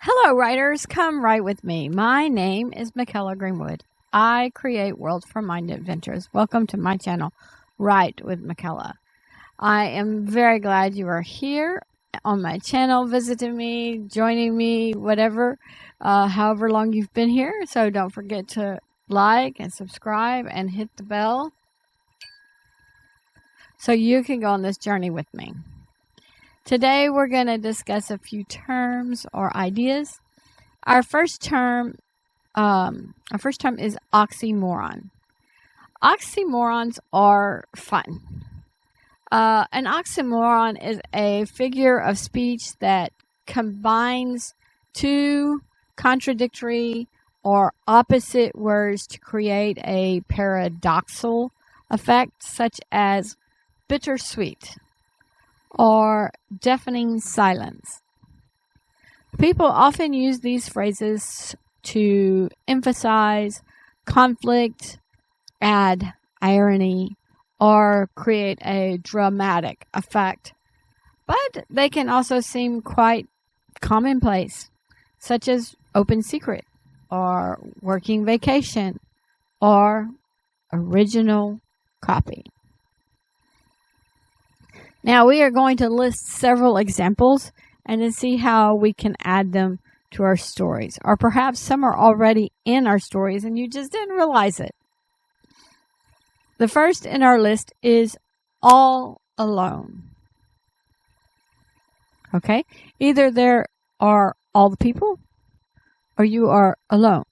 Hello, writers. Come write with me. My name is Michaela Greenwood. I create worlds for mind adventures. Welcome to my channel, Write with Michaela. I am very glad you are here on my channel, visiting me, joining me, whatever, however long you've been here. So don't forget to like and subscribe and hit the bell so you can go on this journey with me. Today we're going to discuss a few terms or ideas. Our first term is oxymoron. Oxymorons are fun. An oxymoron is a figure of speech that combines two contradictory or opposite words to create a paradoxal effect, such as bittersweet or deafening silence. People often use these phrases to emphasize conflict, add irony, or create a dramatic effect. But they can also seem quite commonplace, such as open secret, or working vacation, or original copy. Now we are going to list several examples and then see how we can add them to our stories. Or perhaps some are already in our stories and you just didn't realize it. The first in our list is all alone. Okay? Either there are all the people or you are alone.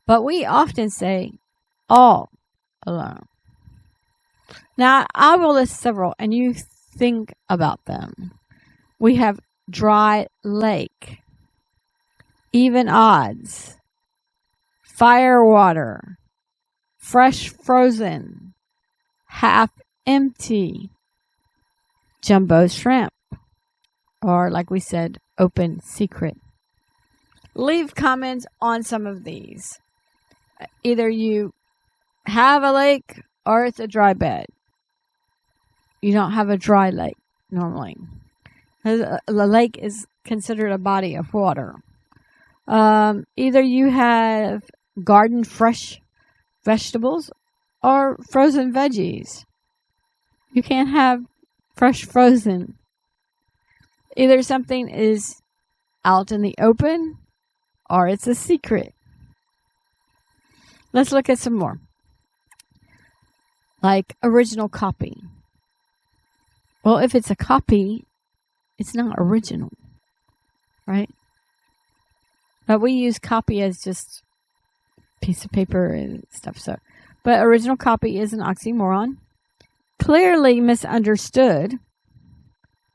But we often say all alone. Now, I will list several, and you think about them. We have dry lake, even odds, fire water, fresh frozen, half empty, jumbo shrimp, or like we said, open secret. Leave comments on some of these. Either you have a lake or it's a dry bed. You don't have a dry lake normally. The lake is considered a body of water. Either you have garden fresh vegetables or frozen veggies. You can't have fresh frozen. Either something is out in the open or it's a secret. Let's look at some more. Like original copy. Well, if it's a copy, it's not original, right? But we use copy as just a piece of paper and stuff. But original copy is an oxymoron. Clearly misunderstood.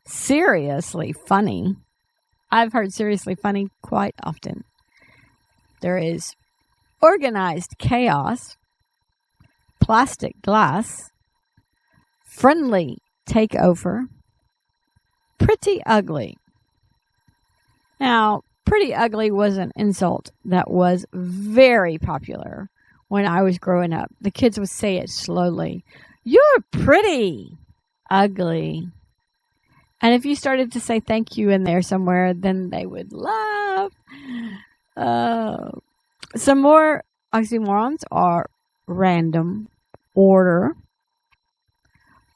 Seriously funny. I've heard seriously funny quite often. There is organized chaos. Plastic glass, friendly takeover, pretty ugly. Now, pretty ugly was an insult that was very popular when I was growing up. The kids would say it slowly. You're pretty ugly. And if you started to say thank you in there somewhere, then they would laugh. Some more oxymorons are random, order,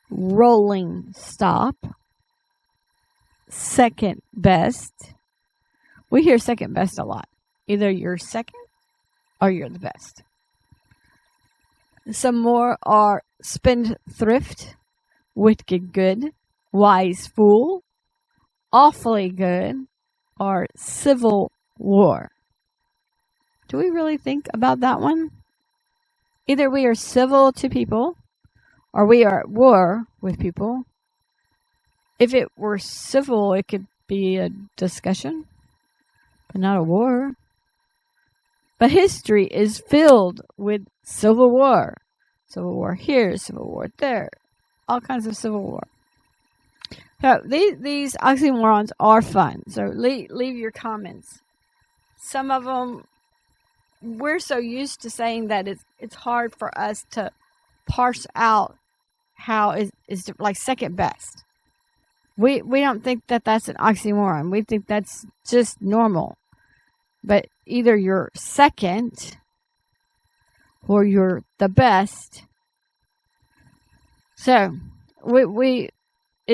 rolling stop, second best. We hear second best a lot. Either you're second or you're the best. Some more are spendthrift, wicked good, wise fool, awfully good, or civil war. Do we really think about that one? Either we are civil to people or we are at war with people. If it were civil, it could be a discussion, but not a war. But history is filled with civil war. Civil war here, civil war there. All kinds of civil war. So these oxymorons are fun. So leave your comments. Some of them, we're so used to saying that it's hard for us to parse out how is like second best. We don't think that that's an oxymoron. We think that's just normal. But either you're second or you're the best. So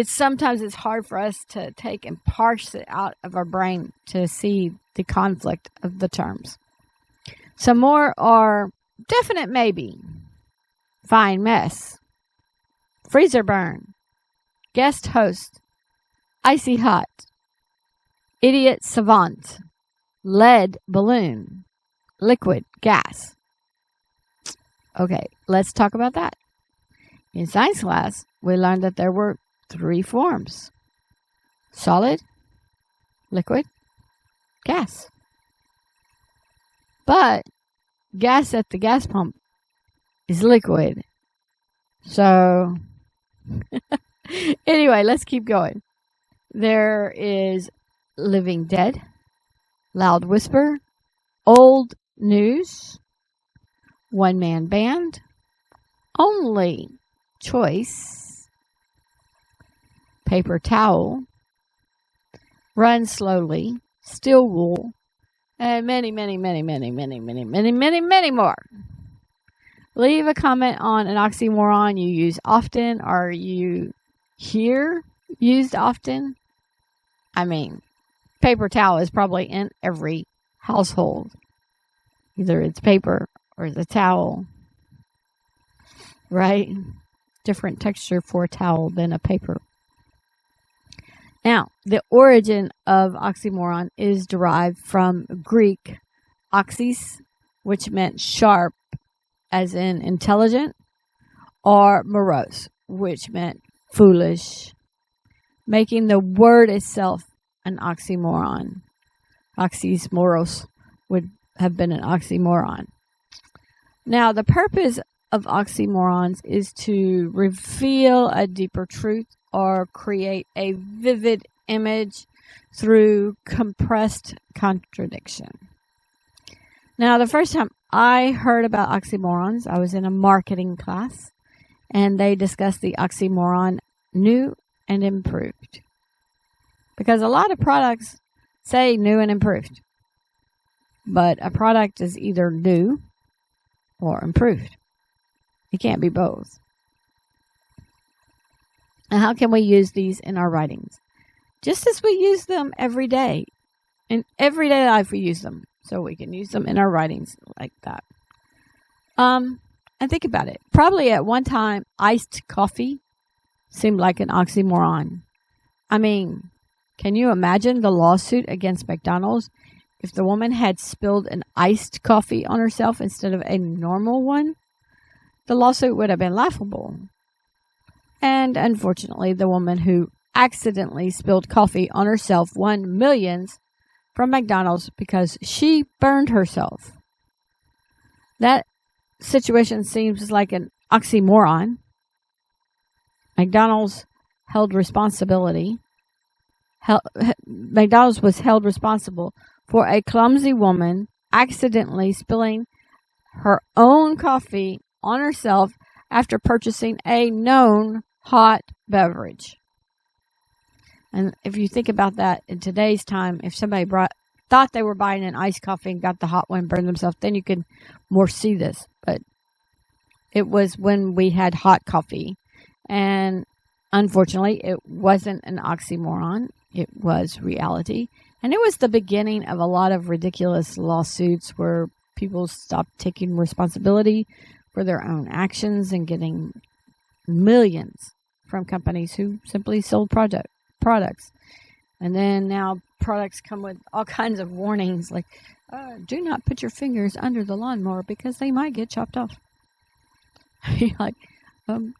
sometimes it's hard for us to take and parse it out of our brain to see the conflict of the terms. Some more are definite maybe, fine mess, freezer burn, guest host, icy hot, idiot savant, lead balloon, liquid gas. Okay, let's talk about that. In science class, we learned that there were 3 forms: solid, liquid, gas. But gas at the gas pump is liquid. So, anyway, let's keep going. There is living dead, loud whisper, old news, one-man band, only choice, paper towel, run slowly, steel wool, and many, many, many, many, many, many, many, many, many more. Leave a comment on an oxymoron you use often or you hear used often. I mean, paper towel is probably in every household. Either it's paper or it's a towel, right? Different texture for a towel than a paper. Now, the origin of oxymoron is derived from Greek oxys, which meant sharp, as in intelligent, or morose, which meant foolish, making the word itself an oxymoron. Oxymoros would have been an oxymoron. Now, the purpose of oxymorons is to reveal a deeper truth or create a vivid image through compressed contradiction. Now, the first time I heard about oxymorons, I was in a marketing class, and they discussed the oxymoron new and improved. Because a lot of products say new and improved, but a product is either new or improved. It can't be both. And how can we use these in our writings? Just as we use them every day. In everyday life we use them. So we can use them in our writings like that. And think about it. Probably at one time, iced coffee seemed like an oxymoron. I mean, can you imagine the lawsuit against McDonald's if the woman had spilled an iced coffee on herself instead of a normal one? The lawsuit would have been laughable. And unfortunately, the woman who accidentally spilled coffee on herself won millions from McDonald's because she burned herself. That situation seems like an oxymoron. McDonald's McDonald's was held responsible for a clumsy woman accidentally spilling her own coffee on herself after purchasing a known hot beverage. And if you think about that in today's time, if somebody thought they were buying an iced coffee and got the hot one and burned themselves, then you could more see this. But it was when we had hot coffee. And unfortunately, it wasn't an oxymoron. It was reality. And it was the beginning of a lot of ridiculous lawsuits where people stopped taking responsibility for their own actions and getting millions from companies who simply sold products. And then now products come with all kinds of warnings like, do not put your fingers under the lawnmower because they might get chopped off. You're like,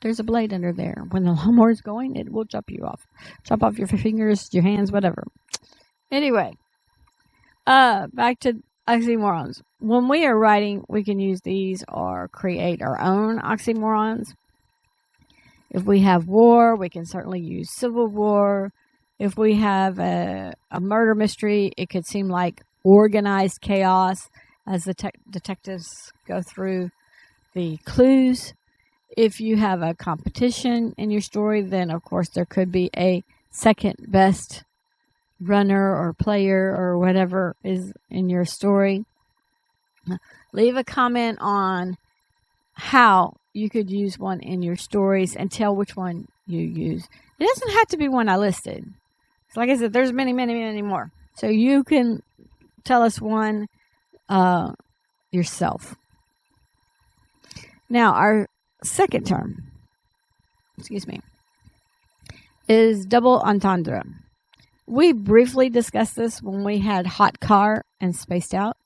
there's a blade under there. When the lawnmower is going, it will chop you off. Chop off your fingers, your hands, whatever. Anyway, back to oxymorons. When we are writing, we can use these or create our own oxymorons. If we have war, we can certainly use civil war. If we have a murder mystery, it could seem like organized chaos as the detectives go through the clues. If you have a competition in your story, then of course there could be a second best runner or player or whatever is in your story. Leave a comment on how you could use one in your stories and tell which one you use. It doesn't have to be one I listed. So like I said, there's many, many, many more. So you can tell us one yourself. Now, our second term, is double entendre. We briefly discussed this when we had hot car and spaced out.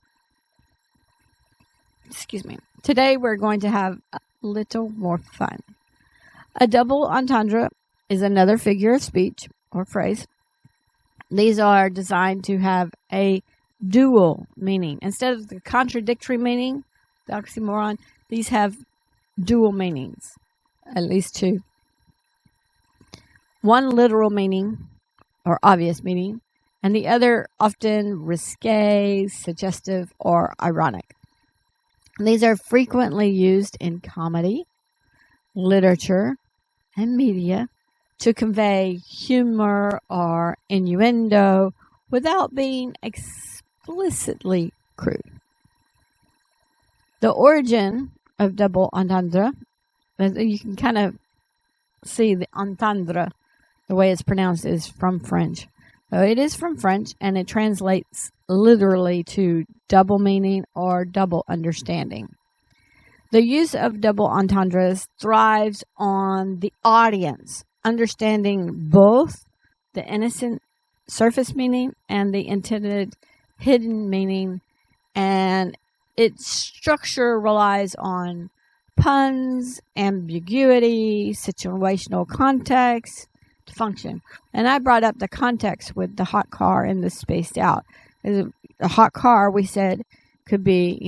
Today we're going to have a little more fun. A double entendre is another figure of speech or phrase. These are designed to have a dual meaning. Instead of the contradictory meaning, the oxymoron, these have dual meanings, at least two. One literal meaning or obvious meaning, and the other often risque, suggestive, or ironic. These are frequently used in comedy, literature, and media to convey humor or innuendo without being explicitly crude. The origin of double entendre, you can kind of see the entendre, the way it's pronounced, is from French. So it is from French, and it translates literally to double meaning or double understanding. The use of double entendres thrives on the audience understanding both the innocent surface meaning and the intended hidden meaning, and its structure relies on puns, ambiguity, situational context to function. And I brought up the context with the hot car and the spaced out. A hot car, we said, could be,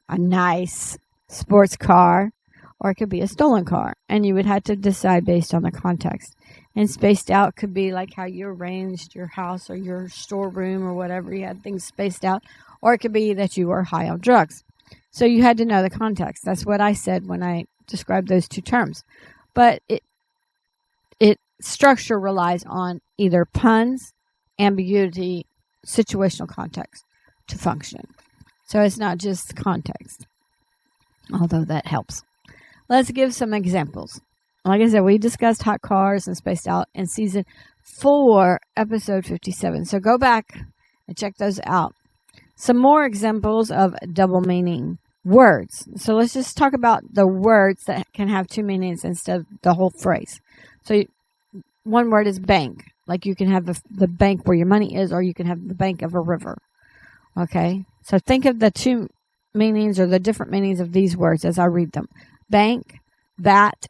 a nice sports car, or it could be a stolen car, and you would have to decide based on the context. And spaced out could be like how you arranged your house or your storeroom or whatever, you had things spaced out, or it could be that you were high on drugs. So you had to know the context. That's what I said when I described those two terms. But its structure relies on either puns, ambiguity, situational context to function. So it's not just context, although that helps. Let's give some examples. Like I said, we discussed hot cars and spaced out in season 4, episode 57. So go back and check those out. Some more examples of double meaning words. So let's just talk about the words that can have two meanings instead of the whole phrase. So one word is bank. Like you can have the bank where your money is, or you can have the bank of a river. Okay? So think of the two meanings or the different meanings of these words as I read them. Bank, bat,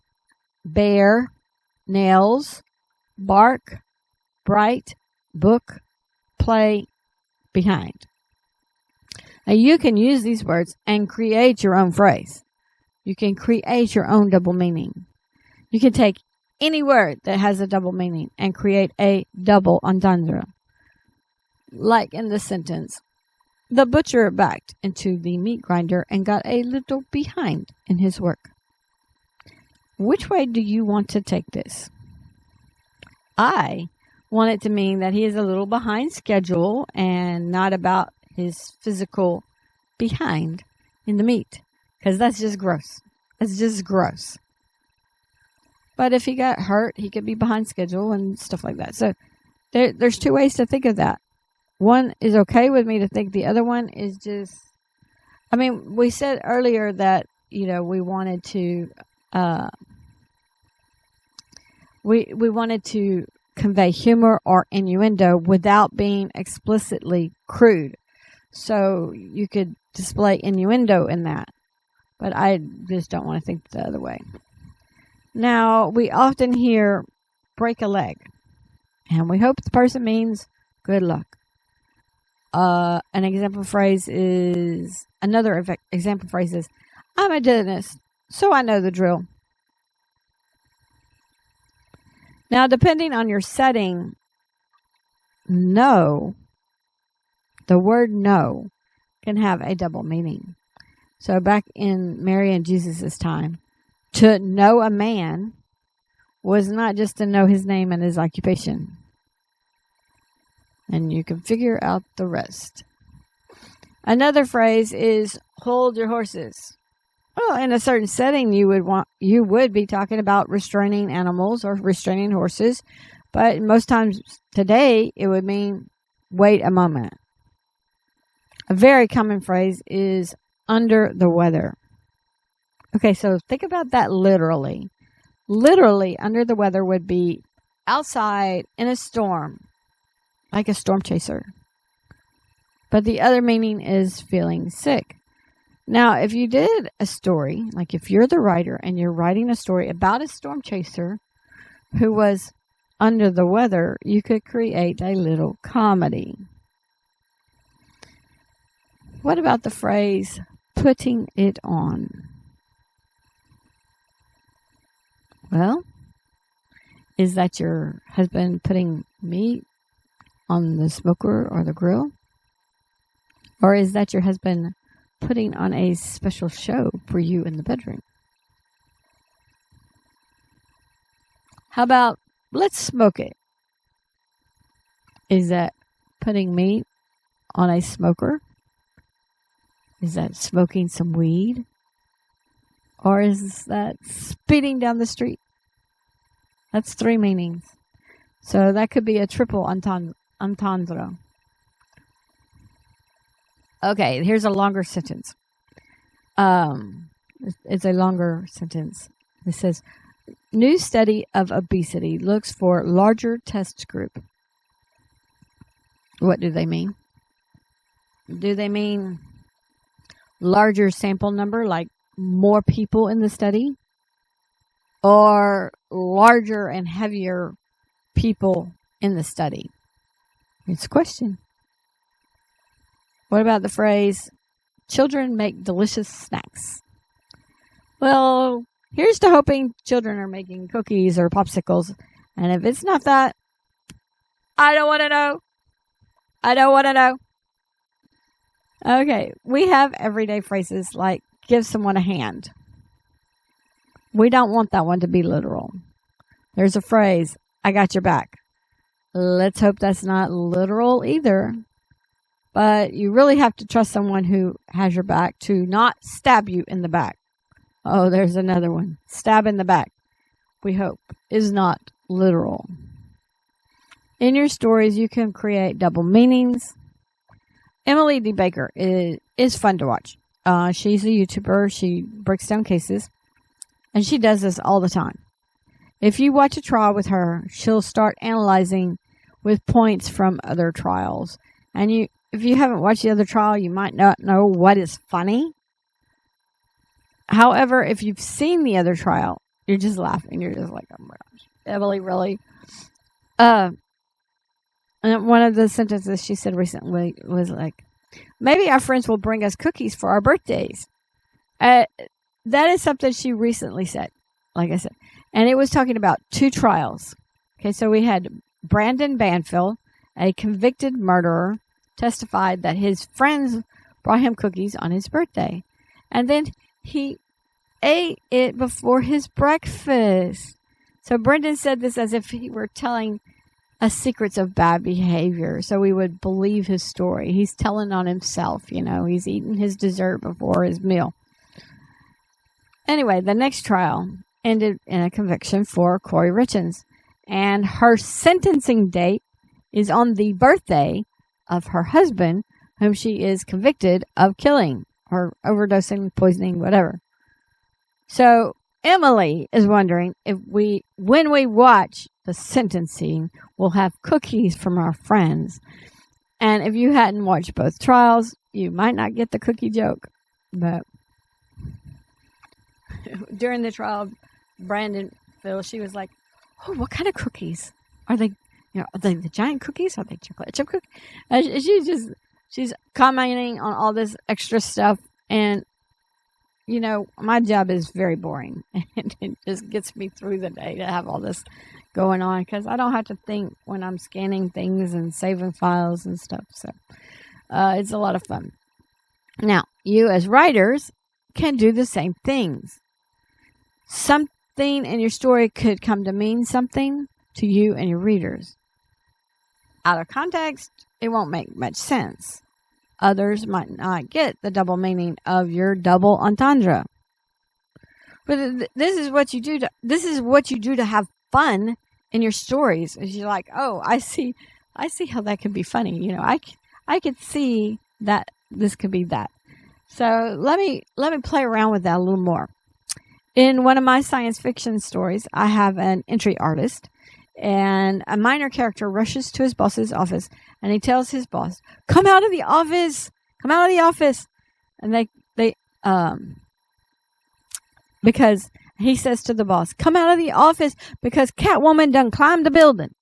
bear, nails, bark, bright, book, play, behind. Now you can use these words and create your own phrase. You can create your own double meaning. You can take any word that has a double meaning and create a double entendre. Like in this sentence, the butcher backed into the meat grinder and got a little behind in his work. Which way do you want to take this? I want it to mean that he is a little behind schedule and not about his physical behind in the meat, because that's just gross. It's just gross. But if he got hurt, he could be behind schedule and stuff like that. So there's two ways to think of that. One is okay with me to think. The other one is just, we said earlier that, we wanted to, we wanted to convey humor or innuendo without being explicitly crude. So you could display innuendo in that. But I just don't want to think the other way. Now, we often hear break a leg. And we hope the person means good luck. Another example phrase is, I'm a dentist, so I know the drill. Now, depending on your setting, the word no can have a double meaning. So back in Mary and Jesus' time, to know a man was not just to know his name and his occupation. and you can figure out the rest. Another phrase is hold your horses. Well, in a certain setting, you would be talking about restraining animals or restraining horses, but most times today it would mean wait a moment. A very common phrase is under the weather. Okay, so think about that literally. Literally, under the weather would be outside in a storm, like a storm chaser. But the other meaning is feeling sick. Now, if you did a story, like if you're the writer and you're writing a story about a storm chaser who was under the weather, you could create a little comedy. What about the phrase putting it on? Well, is that your husband putting meat on the smoker or the grill? Or is that your husband putting on a special show for you in the bedroom? How about let's smoke it? Is that putting meat on a smoker? Is that smoking some weed? Or is that speeding down the street? That's 3 meanings. So that could be a triple entendre. Okay, here's a longer sentence. It's a longer sentence. It says, new study of obesity looks for larger test group. What do they mean? Do they mean larger sample number, like more people in the study? Or larger and heavier people in the study? It's a question. What about the phrase, children make delicious snacks? Well, here's to hoping children are making cookies or popsicles. And if it's not that, I don't want to know. I don't want to know. Okay, we have everyday phrases like give someone a hand. We don't want that one to be literal. There's a phrase, I got your back. Let's hope that's not literal either. But you really have to trust someone who has your back to not stab you in the back. Oh, there's another one. Stab in the back, we hope, is not literal. In your stories, you can create double meanings. Emily D. Baker is fun to watch. She's a YouTuber. She breaks down cases. And she does this all the time. If you watch a trial with her, she'll start analyzing with points from other trials. And if you haven't watched the other trial, you might not know what is funny. However, if you've seen the other trial, you're just laughing. You're just like, oh my gosh, Emily, really? And one of the sentences she said recently was like, maybe our friends will bring us cookies for our birthdays. That is something she recently said, like I said. And it was talking about 2 trials. Okay, so we had Brandon Banfield, a convicted murderer, testified that his friends brought him cookies on his birthday. And then he ate it before his breakfast. So Brendan said this as if he were telling us secrets of bad behavior, so we would believe his story. He's telling on himself, you know. He's eating his dessert before his meal. Anyway, the next trial ended in a conviction for Corey Richens. And her sentencing date is on the birthday of her husband, whom she is convicted of killing or overdosing, poisoning, whatever. So Emily is wondering if when we watch the sentencing, we'll have cookies from our friends. And if you hadn't watched both trials, you might not get the cookie joke. But during the trial of Brandon Phil, she was like, oh, what kind of cookies? Are they, are they the giant cookies? Are they chocolate chip cookies? She's commenting on all this extra stuff. And, my job is very boring. And it just gets me through the day to have all this going on, because I don't have to think when I'm scanning things and saving files and stuff. So it's a lot of fun. Now, you as writers can do the same things. Something in your story could come to mean something to you and your readers. out of context, it won't make much sense. Others might not get the double meaning of your double entendre. But this is what you do to have fun in your stories. Is you're like, oh, I see how that could be funny. You know, I could see that this could be that. So let me play around with that a little more. In one of my science fiction stories, I have an entry artist, and a minor character rushes to his boss's office, and he tells his boss, "Come out of the office! Come out of the office!" And because he says to the boss, "Come out of the office because Catwoman done climbed the building."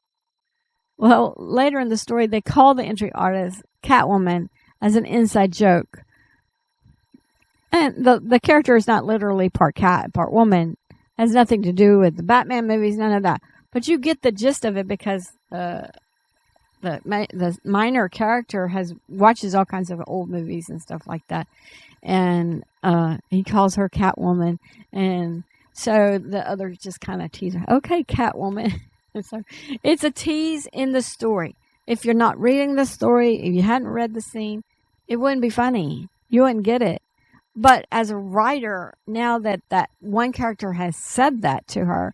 Well, later in the story, they call the entry artist Catwoman as an inside joke. And the character is not literally part cat, part woman. Has nothing to do with the Batman movies, none of that. But you get the gist of it because the minor character watches all kinds of old movies and stuff like that. And he calls her Catwoman. And so the others just kind of tease her. Okay, Catwoman. So it's a tease in the story. If you're not reading the story, if you hadn't read the scene, it wouldn't be funny. You wouldn't get it. But as a writer, now that one character has said that to her,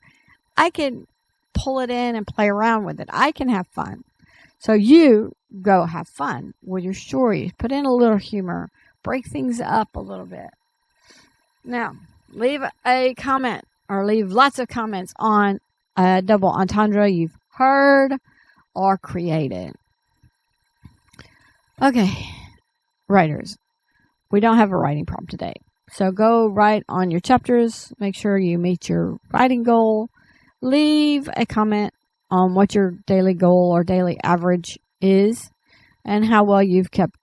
I can pull it in and play around with it. I can have fun. So you go have fun with your stories. Put in a little humor. Break things up a little bit. Now, leave a comment or leave lots of comments on a double entendre you've heard or created. Okay, writers. We don't have a writing prompt today. So go write on your chapters. Make sure you meet your writing goal. Leave a comment on what your daily goal or daily average is and how well you've kept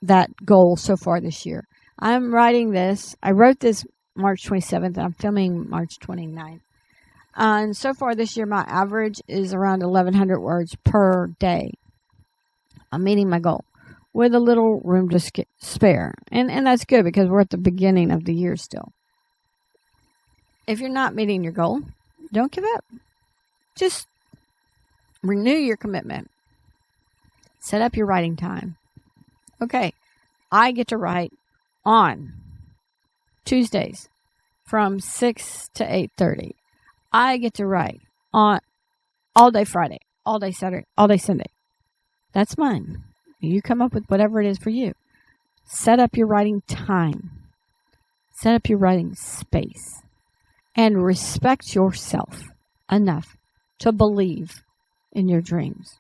that goal so far this year. I'm writing this. I wrote this March 27th. I'm filming March 29th. And so far this year, my average is around 1,100 words per day. I'm meeting my goal with a little room to spare. And that's good because we're at the beginning of the year still. If you're not meeting your goal, don't give up. Just renew your commitment. Set up your writing time. Okay, I get to write on Tuesdays from 6 to 8:30. I get to write on all day Friday, all day Saturday, all day Sunday. That's mine. You come up with whatever it is for you. Set up your writing time. Set up your writing space. And respect yourself enough to believe in your dreams.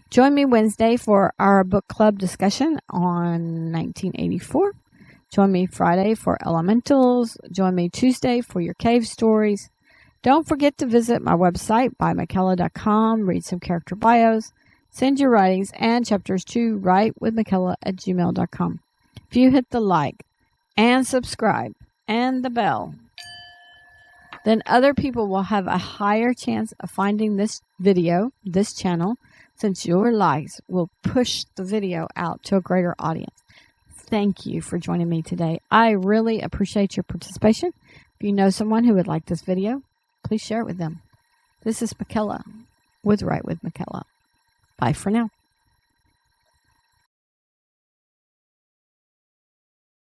Join me Wednesday for our book club discussion on 1984. Join me Friday for Elementals. Join me Tuesday for your cave stories. Don't forget to visit my website, bymichaela.com. Read some character bios. Send your writings and chapters to writewithmichaela@gmail.com. If you hit the like and subscribe and the bell, then other people will have a higher chance of finding this video, this channel, since your likes will push the video out to a greater audience. Thank you for joining me today. I really appreciate your participation. If you know someone who would like this video, please share it with them. This is Michaela with Write with Michaela. Bye for now.